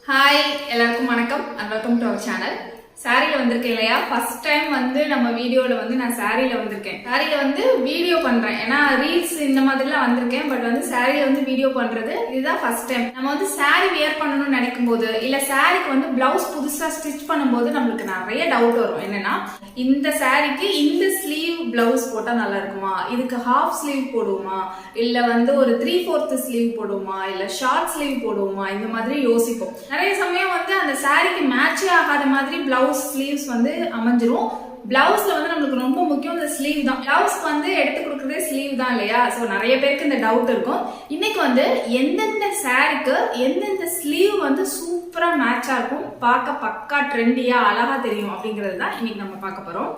Hi எல்லாருக்கும் வணக்கம் and welcome to our channel. சாரியில் வந்திருக்கேன் இல்லையா, ஃபர்ஸ்ட் டைம் வந்து நம்ம வீடியோவில் வந்து நான் சாரியில் வந்திருக்கேன். சாரியில் வந்து வீடியோ பண்ணுறேன், ஏன்னா ரீல்ஸ் இந்த மாதிரிலாம் வந்திருக்கேன். பட் வந்து சாரியில் வந்து வீடியோ பண்ணுறது இதுதான் ஃபர்ஸ்ட் டைம். நம்ம வந்து சாரி வியர் பண்ணணும்னு நினைக்கும் போது, இல்லை சாரிக்கு வந்து பிளவுஸ் புதுசாக ஸ்டிச் பண்ணும்போது நம்மளுக்கு நிறைய டவுட் வரும். என்னன்னா, இந்த சாரிக்கு இந்த ஸ்லீவ் பிளவுஸ் போட்டால் நல்லா இருக்குமா, இதுக்கு ஹாஃப் ஸ்லீவ் போடுவோமா, இல்லை வந்து ஒரு 3/4 ஸ்லீவ் போடுவோமா, இல்லை ஷார்ட் ஸ்லீவ் போடுவோமா, இந்த மாதிரி யோசிப்போம். நிறைய சமயம் வந்து அந்த சாரிக்கு மேட்சே ஆகாத மாதிரி பிளவுஸ் ஸ்லீவ்ஸ் வந்து அமைஞ்சிரும். பிளவுஸ்ல வந்து நம்மளுக்கு ரொம்ப முக்கியம் இந்த ஸ்லீவ் தான். பிளவுஸ்க்கு வந்து எடுத்து கொடுக்கறதே ஸ்லீவ் தான் இல்லையா. ஸோ நிறைய பேருக்கு இந்த டவுட் இருக்கும். இன்னைக்கு வந்து எந்தெந்த சாரிக்கு எந்தெந்த ஸ்லீவ் வந்து சூப்பரா மேட்சா இருக்கும், பார்க்க பக்கா ட்ரெண்டியா அழகா தெரியும் அப்படிங்கிறது தான் இன்னைக்கு நம்ம பார்க்க போறோம்.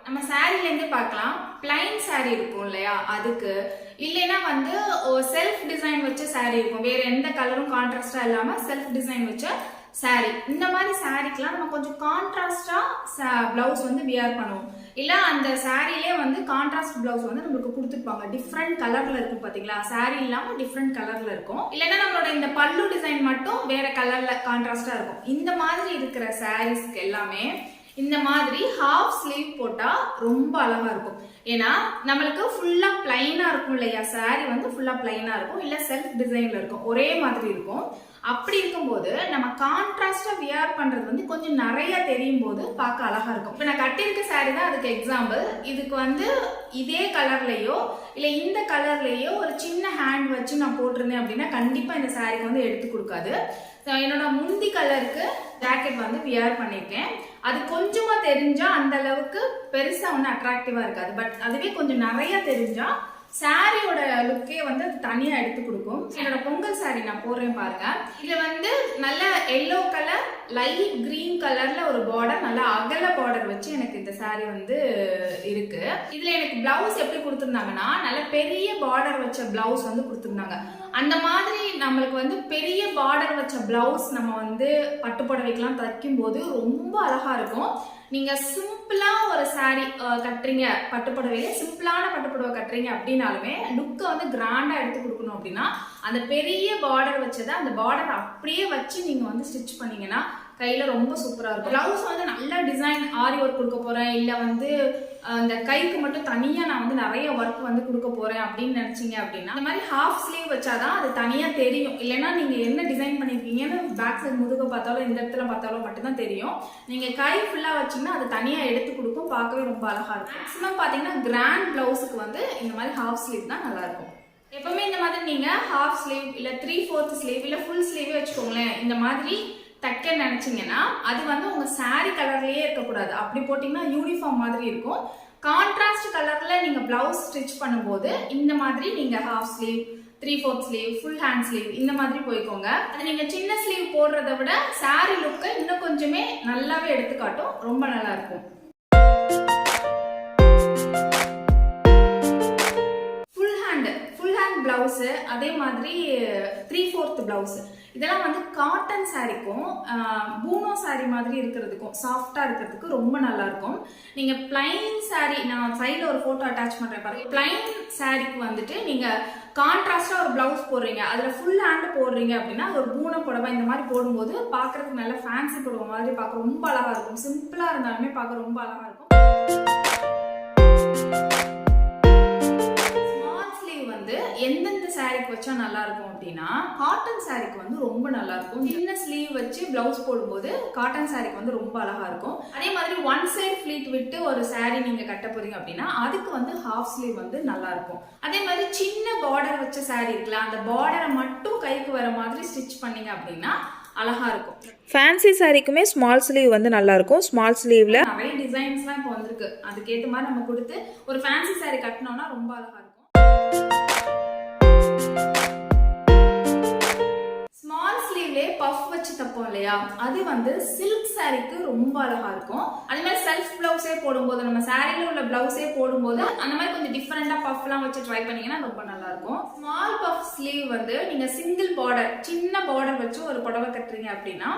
நம்ம சாரில இருந்து பார்க்கலாம். பிளைன் சாரி இருக்கும் இல்லையா, அதுக்கு இல்லைன்னா வந்து செல்ஃப் டிசைன் வச்ச சாரி இருக்கும். வேற எந்த கலரும் கான்ட்ராஸ்டா இல்லாம செல்ஃப் டிசைன் வச்ச சாரி. இந்த மாதிரி சாரிக்கெல்லாம் நம்ம கொஞ்சம் கான்ட்ராஸ்டா பிளவுஸ் வந்து வியர் பண்ணுவோம். இல்ல அந்த சாரிலே வந்து கான்ட்ராஸ்ட் பிளவுஸ் வந்து நம்மளுக்கு கொடுத்துருப்பாங்க. டிஃப்ரெண்ட் கலர்ல இருக்கும் பாத்தீங்களா, சாரி இல்லாம டிஃப்ரெண்ட் கலர்ல இருக்கும். இல்லைன்னா நம்மளோட இந்த பல்லு டிசைன் மட்டும் வேற கலர்ல கான்ட்ராஸ்டா இருக்கும். இந்த மாதிரி இருக்கிற சாரீஸ்க்கு எல்லாமே இந்த மாதிரி ஹாஃப் ஸ்லீவ் போட்டா ரொம்ப அழகா இருக்கும். ஏன்னா நம்மளுக்கு ஃபுல்லா பிளைனா இருக்கும் இல்லையா, சாரி வந்து ஃபுல்லா பிளைனா இருக்கும், இல்ல செல்ஃப் டிசைன்ல இருக்கும், ஒரே மாதிரி இருக்கும். அப்படி இருக்கும்போது நம்ம கான்ட்ராஸ்டா வியர் பண்றது வந்து கொஞ்சம் நிறைய தெரியும் போது பார்க்க அழகா இருக்கும். இப்ப நான் கட்டியிருக்க சாரி தான் அதுக்கு எக்ஸாம்பிள். இதுக்கு வந்து இதே கலர்லயோ இல்ல இந்த கலர்லயோ ஒரு சின்ன ஹேண்ட் வச்சு நான் போட்டிருந்தேன் அப்படின்னா கண்டிப்பா இந்த சாரிக்கு வந்து எடுத்து கொடுக்காது. என்னோட முந்தி கலருக்கு ஜாக்கெட் வந்து வியர் பண்ணியிருக்கேன். அது கொஞ்சமா தெரிஞ்சா அந்த அளவுக்கு பெருசா ஒன்றும் அட்ராக்டிவா இருக்காது. பட் அதுவே கொஞ்சம் நிறைய தெரிஞ்சா சாரியோட லுக்கே வந்து அது தனியா எடுத்து கொடுக்கும். என்னோட பொங்கல் சாரி நான் போடுறேன் பாருங்க. இதுல வந்து நல்ல எல்லோ கலர் லைட் கிரீன் கலர்ல ஒரு பார்டர், நல்ல அகல பார்டர் வச்சு எனக்கு இந்த சாரி வந்து இருக்கு. இதுல எனக்கு பிளவுஸ் எப்படி கொடுத்துருந்தாங்கன்னா, நல்ல பெரிய பார்டர் வச்ச பிளவுஸ் வந்து கொடுத்துருந்தாங்க. அந்த மாதிரி நம்மளுக்கு வந்து பெரிய பார்டர் வச்ச பிளவுஸ் நம்ம வந்து பட்டு புடவைக்கெல்லாம் தைக்கும் போது ரொம்ப அழகா இருக்கும். நீங்க சிம்பிளா ஒரு சாரி கட்டுறீங்க, பட்டு புடவையில சிம்பிளான பட்டு புடவை கட்டுறீங்க அப்படின்னாலுமே லுக்கை வந்து கிராண்டா எடுத்து கொடுக்கணும் அப்படின்னா அந்த பெரிய பார்டர் வச்சதை அந்த பார்டர் அப்படியே வச்சு நீங்க வந்து ஸ்டிச் பண்ணீங்கன்னா கையில ரொம்ப சூப்பரா இருக்கும். பிளவுஸ் வந்து நல்ல டிசைன் ஆரி ஒர்க் கொடுக்க போறேன், இல்ல வந்து அந்த கைக்கு மட்டும் தனியா நான் வந்து நிறைய ஒர்க் வந்து கொடுக்க போறேன் அப்படின்னு நினைச்சீங்க அப்படின்னா இந்த மாதிரி ஹாஃப் ஸ்லீவ் வச்சாதான் அது தனியா தெரியும். இல்லைன்னா நீங்க என்ன டிசைன் பண்ணிருக்கீங்கன்னு பேக் சைடு முதுக பார்த்தாலும் இந்த இடத்துல பார்த்தாலும் மட்டும்தான் தெரியும். நீங்க கை ஃபுல்லா வச்சீங்கன்னா அது தனியா எடுத்து கொடுக்கும், பார்க்கவே ரொம்ப அழகா இருக்கும். மேக்ஸிமம் பாத்தீங்கன்னா கிராண்ட் பிளவுஸுக்கு வந்து இந்த மாதிரி ஹாஃப் ஸ்லீவ் தான் நல்லா இருக்கும். எப்பவுமே இந்த மாதிரி நீங்க ஹாஃப் ஸ்லீவ் இல்ல 3/4 ஸ்லீவ் இல்ல ஃபுல் ஸ்லீவ் வச்சுக்கோங்களேன். இந்த மாதிரி தைக்க நினைச்சீங்கன்னா அது வந்து உங்க சாரி கலர்லயே இருக்கக்கூடாது. அப்படி போட்டீங்கன்னா யூனிஃபார்ம் மாதிரி இருக்கும். கான்ட்ராஸ்ட் கலர்ல நீங்க பிளவுஸ் ஸ்டிச் பண்ணும்போது இந்த மாதிரி நீங்க half sleeve 3/4 sleeve full hand sleeve இந்த மாதிரி போய்க்கோங்க. அது நீங்க சின்ன ஸ்லீவ் போடுறத விட சாரி லுக்கை இன்னும் கொஞ்சமே நல்லாவே எடுத்து காட்டும், ரொம்ப நல்லா இருக்கும். பிளவுஸ் அதே மாதிரி 3/4 பிளவுஸ் இதெல்லாம் வந்து காட்டன் சாரிக்கும் பூனோ சாரி மாதிரி இருக்கிறதுக்கும் சாஃப்டா இருக்கிறதுக்கு ரொம்ப நல்லா இருக்கும். நீங்க பிளைன் சாரி, நான் சைட்ல ஒரு போட்டோ அட்டாச் பண்றேன் பாருங்க. பிளைன் சாரிக்கு வந்துட்டு நீங்க கான்ட்ராஸ்டா ஒரு பிளவுஸ் போடுறீங்க, அதுல ஃபுல் ஹேண்ட் போடுறீங்க அப்படின்னா அது ஒரு பூனோ புடவை இந்த மாதிரி போடும்போது பாக்குறதுக்கு நல்ல ஃபேன்சி புடவை மாதிரி பார்க்க ரொம்ப அழகா இருக்கும். சிம்பிளா இருந்தாலுமே பார்க்க ரொம்ப அழகா இருக்கும். எந்தெந்த சாரிக்கு வச்சா நல்லா இருக்கும் அப்படின்னா காட்டன் சாரிக்கு வந்து ரொம்ப நல்லா இருக்கும். சின்ன ஸ்லீவ் வச்சு பிளவுஸ் போடும்போது காட்டன் சாரிக்கு வந்து ரொம்ப அழகா இருக்கும். அதே மாதிரி ஒன் சைடு ஃபிளீட் விட்டு ஒரு சாரி நீங்க கட்ட போறீங்க அப்படின்னா அதுக்கு வந்து ஹாஃப் ஸ்லீவ் வந்து நல்லா இருக்கும். அதே மாதிரி சின்ன பார்டர் வச்ச சாரி இருக்குல்ல, அந்த பார்டரை மட்டும் கைக்கு வர மாதிரி ஸ்டிச் பண்ணீங்க அப்படின்னா அழகா இருக்கும். ஃபேன்சி சாரிக்குமே ஸ்மால் ஸ்லீவ் வந்து நல்லா இருக்கும். ஸ்மால் ஸ்லீவ்ல நிறைய டிசைன்ஸ்லாம் இப்போ வந்திருக்கு. அதுக்கேற்ற மாதிரி நம்ம கொடுத்து ஒரு ஃபேன்சி சாரி கட்டினோம்னா ரொம்ப அழகா இருக்கும். ஸ்மால் ஸ்லீவ்லே பஃப் வச்சு தப்போம் இல்லையா, அது வந்து சில்க் சாரிக்கு ரொம்ப அழகா இருக்கும். அதே மாதிரி செல்ஃப் பிளவுஸே போடும்போது, நம்ம சாரியில உள்ள பிளவுஸே போடும்போது அந்த மாதிரி கொஞ்சம் டிஃபரெண்டா பஃப் எல்லாம் வச்சு ட்ரை பண்ணீங்கன்னா ரொம்ப நல்லா இருக்கும். ஸ்மால் பஃப் ஸ்லீவ் வந்து நீங்க சிங்கிள் பார்டர் சின்ன பார்டர் வச்சு ஒரு புடவை கட்டுறீங்க அப்படின்னா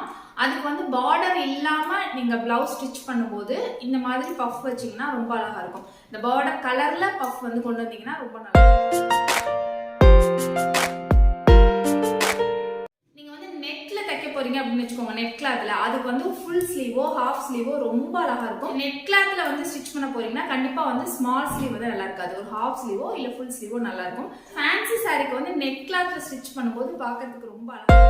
அதுக்கு வந்து பார்டர் இல்லாம நீங்க பிளவுஸ் ஸ்டிச் பண்ணும்போது இந்த மாதிரி பஃப் வச்சீங்கன்னா ரொம்ப அழகா இருக்கும். இந்த பார்டர் கலர்ல பஃப் வந்து கொண்டு வந்தீங்கன்னா ரொம்ப நல்லா இருக்கும். போறீங்க அப்படின்னு வச்சுக்கோங்க நெட் கிளாத்ல, அதுக்கு வந்து ஃபுல் ஸ்லீவோ ஹாஃப் ஸ்லீவோ ரொம்ப அழகா இருக்கும். நெட் கிளாத்ல வந்து ஸ்டிச் பண்ண போறீங்கன்னா கண்டிப்பா வந்து ஸ்மால் ஸ்லீவ் வந்து நல்லா இருக்காது. ஒரு ஹாஃப் ஸ்லீவோ இல்ல ஃபுல் ஸ்லீவோ நல்லா இருக்கும். ஃபேன்சி சாரிக்கு வந்து நெட் கிளாத்ல ஸ்டிச் பண்ணும்போது பார்க்கிறதுக்கு ரொம்ப அழகா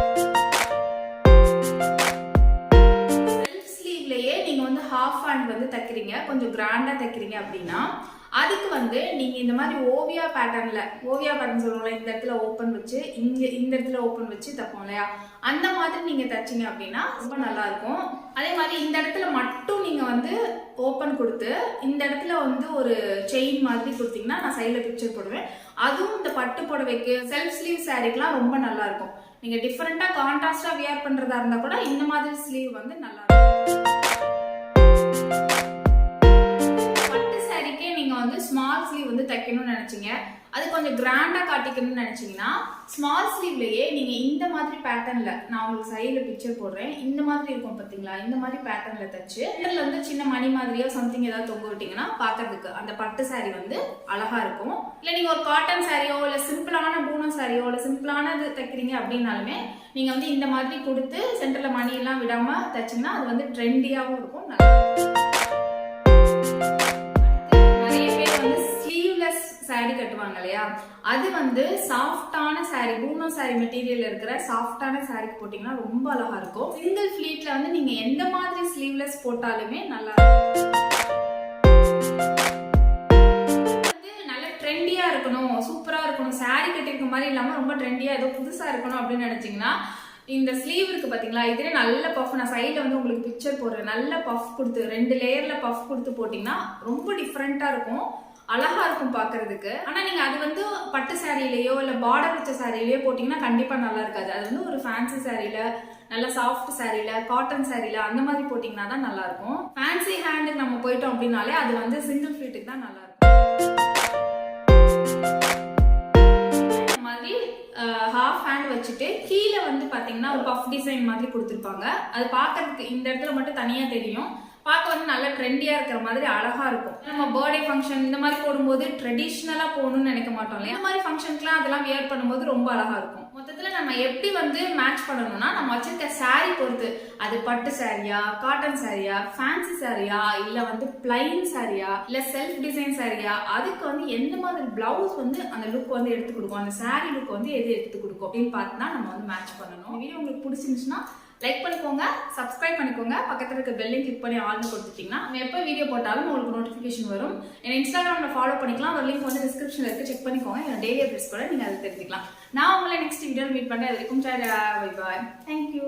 செல்ஃப் ஸ்லீவ்லயே நீங்க வந்து ஹாஃப் ஹேண்ட் வந்து தைக்கிறீங்க, கொஞ்சம் கிராண்டா தைக்கிறீங்க அப்படின்னா அதுக்கு வந்து நீங்க இந்த மாதிரி ஓவியா பேட்டர்ன் சொல்லுவோம்ல, இந்த இடத்துல ஓப்பன் வச்சு இந்த இடத்துல ஓப்பன் வச்சு தைப்போம் இல்லையா, அந்த மாதிரி நீங்க தைச்சீங்க அப்படின்னா ரொம்ப நல்லா இருக்கும். அதே மாதிரி இந்த இடத்துல மட்டும் நீங்க வந்து ஓப்பன் கொடுத்து இந்த இடத்துல வந்து ஒரு செயின் மாதிரி கொடுத்தீங்கன்னா, நான் சைட்ல பிக்சர் போடுவேன், அதுவும் இந்த பட்டு புடவைக்கு செல்ஃப் ஸ்லீவ் சாரிக்கெல்லாம் ரொம்ப நல்லா இருக்கும். நீங்க டிஃபரெண்டா கான்ட்ராஸ்டா வியர் பண்றதா இருந்தா கூட இந்த மாதிரி ஸ்லீவ் வந்து நல்லா இருக்கும். நீங்க வந்து ஸ்மால் ஸ்லீவ் வந்து தைக்கணும்னு நினைச்சீங்க, அது கொஞ்சம் கிராண்டா காட்டிக்கணும்னு நினைச்சீங்கன்னா ஸ்மால் ஸ்லீவ்லயே நீங்க இந்த மாதிரி பேட்டர்ன்ல, நான் உங்களுக்கு சைடுல பிக்சர் போடுறேன், இந்த மாதிரி இருக்கும் பாத்தீங்களா, இந்த மாதிரி பேட்டர்ன்ல தச்சு இதுல வந்து சின்ன மணி மாதிரியோ சம்திங் ஏதாவது தொங்க விட்டீங்கன்னா பாக்கிறதுக்கு அந்த பட்டு சாரி வந்து அழகா இருக்கும். இல்ல நீங்க ஒரு காட்டன் சாரியோ இல்ல சிம்பிளான பூனம் சாரியோ இல்ல சிம்பிளானது தைக்கிறீங்க அப்படின்னாலுமே நீங்க வந்து இந்த மாதிரி கொடுத்து சென்டர்ல மணி எல்லாம் விடாம தைச்சீங்கன்னா அது வந்து ட்ரெண்டியாவும் இருக்கும், நல்லா இருக்கும். சாரி கட்டுவாங்க இல்லையா, அது வந்து சாஃப்டான சாரி, பூனம் சாரி மெட்டீரியல் இருக்கிற சாஃப்டான சாரிக்கு போட்டீங்கன்னா ரொம்ப அழகா இருக்கும். சிங்கிள் ஃபிளீட்ல வந்து நீங்க எந்த மாதிரி ஸ்லீவ்லெஸ் போட்டாலுமே நல்லா இருக்கும். நல்ல ட்ரெண்டியா இருக்கணும், சூப்பரா இருக்கணும், சாரி கட்டிருக்க மாதிரி இல்லாம ரொம்ப ட்ரெண்டியா ஏதோ புதுசா இருக்கணும் அப்படின்னு நினைச்சீங்கன்னா இந்த ஸ்லீவ் இருக்கு பாத்தீங்களா, இதுல நல்ல பஃப், நான் சைட்ல வந்து உங்களுக்கு பிக்சர் போடுறேன், நல்ல பஃப் கொடுத்து 2 லேயர்ல பஃப் கொடுத்து போட்டீங்கன்னா ரொம்ப டிஃப்ரெண்டா இருக்கும், அழகா இருக்கும் பாக்குறதுக்கு. ஆனா நீங்க அது வந்து பட்டு சாரியிலயோ இல்ல பார்டர் வச்ச சாரியிலயோ போட்டீங்கன்னா கண்டிப்பா நல்லா இருக்காது. அது வந்து ஒரு ஃபேன்சி சாரியில, நல்ல சாஃப்ட் சாரியில, காட்டன் சாரியில அந்த மாதிரி போட்டீங்கன்னா தான் நல்லா இருக்கும். ஃபேன்சி ஹேண்டுக்கு நம்ம போயிட்டோம் அப்படின்னாலே அது வந்து சிங்கிள் ஃபிளீட்டுக்கு தான் நல்லா இருக்கும். இந்த மாதிரி ஹாஃப் ஹேண்ட் வச்சுட்டு கீழே வந்து பாத்தீங்கன்னா ஒரு பஃப் டிசைன் மாதிரி கொடுத்துருப்பாங்க, அது பாக்குறதுக்கு இந்த இடத்துல மட்டும் தனியா தெரியும், பார்க்க வந்து நல்ல ட்ரெண்டியா இருக்கிற மாதிரி அழகா இருக்கும். நம்ம பர்த்டே ஃபங்க்ஷன் இந்த மாதிரி போடும்போது ட்ரெடிஷ்னலா போகணும்னு நினைக்க மாட்டோம் இல்லையா, இந்த மாதிரி ஃபங்க்ஷனுக்குலாம் அதெல்லாம் வியர் பண்ணும்போது ரொம்ப அழகா இருக்கும். மொத்தத்துல நம்ம எப்படி வந்து மேட்ச் பண்ணணும்னா நம்ம வச்சிருக்க சாரி பொறுத்து, அது பட்டு சாரியா, காட்டன் சாரியா, ஃபேன்சி சாரியா, இல்ல வந்து பிளைன் சாரியா, இல்ல செல்ஃப் டிசைன் சாரியா, அதுக்கு வந்து எந்த மாதிரி பிளவுஸ் வந்து அந்த லுக் வந்து எடுத்து கொடுக்கும், அந்த சாரி லுக் வந்து எது எடுத்து கொடுக்கும் அப்படின்னு பார்த்து தான் நம்ம வந்து மேட்ச் பண்ணணும். இந்த வீடியோ உங்களுக்கு பிடிச்சிருந்துச்சுன்னா லைக் பண்ணிக்கோங்க, சப்ஸ்கிரைப் பண்ணிக்கோங்க, பக்கத்துல இருக்க பெல்லையும் கிளிக் பண்ணி ஆல்னு கொடுத்துட்டீங்கன்னா நம்ம எப்போ வீடியோ போட்டாலும் உங்களுக்கு நோட்டிஃபிகேஷன் வரும். என்ன இன்ஸ்டாகிராம்ல ஃபாலோ பண்ணிக்கலாம், ஒரு லிங்க் வந்து டிஸ்கிரிப்ஷன்ல இருக்கு, செக் பண்ணிக்கோங்க. என்னோட டெய்லி அப்டேட்ஸ் கூட நீங்க அதை தெரிஞ்சுக்கலாம். நான் உங்களை நெக்ஸ்ட் வீடியோவில் மீட் பண்ணேன். அது வரைக்கும் பை பாய், தேங்க்யூ.